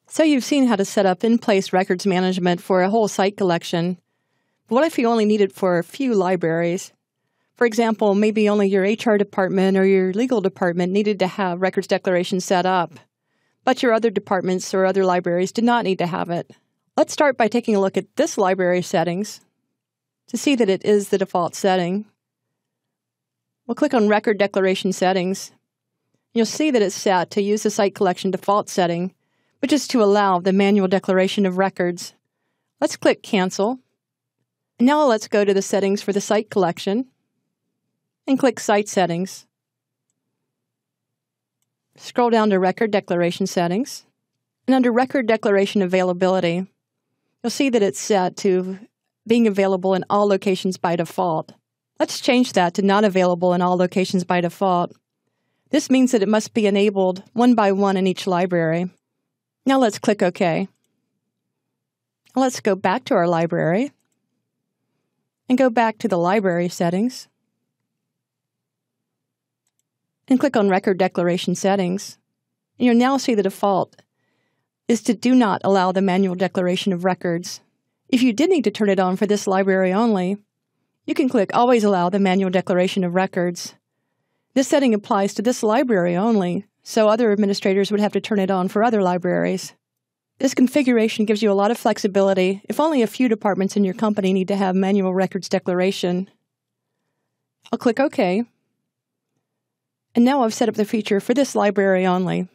So you've seen how to set up in-place records management for a whole site collection. But what if you only need it for a few libraries? For example, maybe only your HR department or your legal department needed to have records declaration set up, but your other departments or other libraries did not need to have it. Let's start by taking a look at this library settings to see that it is the default setting. We'll click on Record Declaration Settings. You'll see that it's set to use the site collection default setting, which is to allow the manual declaration of records. Let's click Cancel. Now let's go to the settings for the site collection and click Site Settings. Scroll down to Record Declaration Settings, and under Record Declaration Availability, you'll see that it's set to being available in all locations by default. Let's change that to not available in all locations by default. This means that it must be enabled one by one in each library. Now let's click OK. Let's go back to our library and go back to the library settings and click on Record Declaration Settings. And you'll now see the default is to do not allow the manual declaration of records. If you did need to turn it on for this library only, you can click Always Allow the Manual Declaration of Records. This setting applies to this library only, so other administrators would have to turn it on for other libraries. This configuration gives you a lot of flexibility if only a few departments in your company need to have manual records declaration. I'll click OK. And now I've set up the feature for this library only.